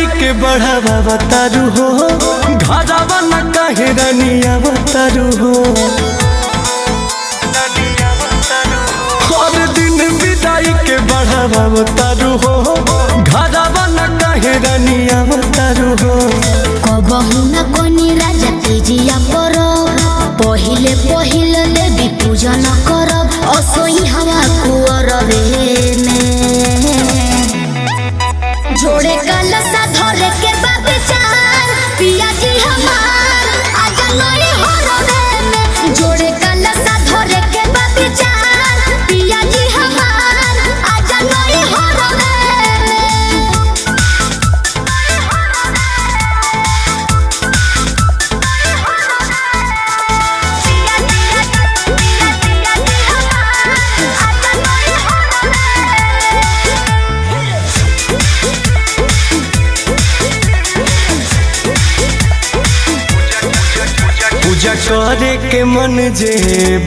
विदाई के बढ़ावा बतारू हो, घरवा न कहे रनिया बतारू हो। हर दिन विदाई के बढ़ावा बतारू हो, घरवा न कहे रनिया बतारू हो। कबहू न कोनी राजा तेजिया परब, पहिले पहिले देवी पूजन करब, असोई हवा कुअरबे में जोड़े कलसा धरे के विचार पिया जी हमार आजा नई हरबे में। जोड़े कलसा धरे के विचार पिया जी हमार आजा नई हरबे पूजा करे के मन जे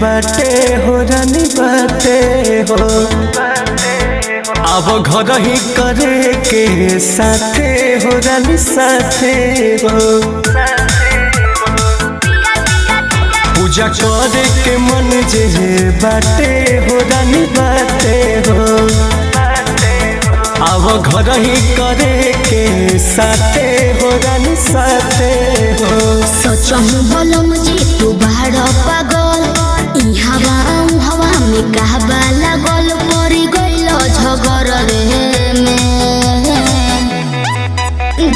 बाटे हो रानी बाटे हो, अब घर ही करे के साथे हो रानी साथे हो। पूजा करे के मन जे बाटे हो रानी बाटे हो, अब घर ही करे के साथे हो रानी साथे हो। सोचहु बलम जी तू बाहर पागल, इहवा हवा में कहबा लागल, पड़ी गइल झगड़ में।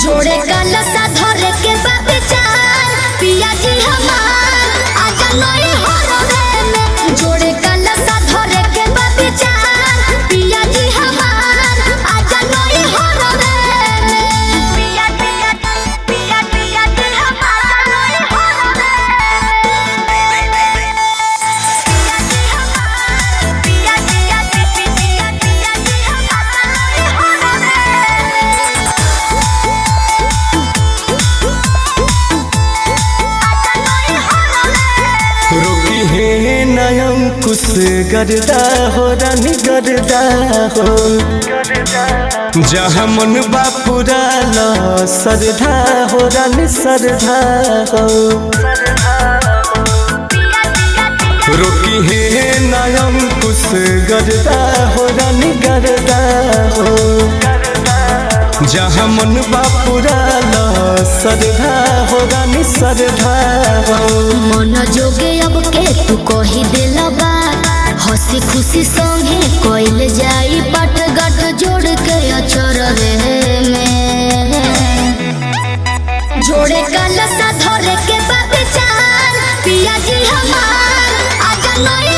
जोड़े कलसा धरे के विचार पिया जी हमार आजा नई हरबे में। जोड़े कलसा धरे के विचार पिया जी हमार आजा नई हरबे में। पिया पिया पिया पिया जी हमार नई हरबे पिया पिया पिया पिया जी हमार नई हरबे। रोकी है नयम कुछ गरदा हो रानी गरदा हो, जहाँ मन बापुरा ला सरधा हो रानी सरधा हो। रोकी है नयम कुछ गरदा हो रानी गरदा हो, जहाँ मन बापुरा ला सरधा हो रानी सरधा हो। मन जोगे अब के तू कही दिल बात, हंसी खुशी संगे कोइल जाई पट गट जोड़ के अचरबे में। जोड़े कलसा धरे के विचार पिया जी हमार आजा नई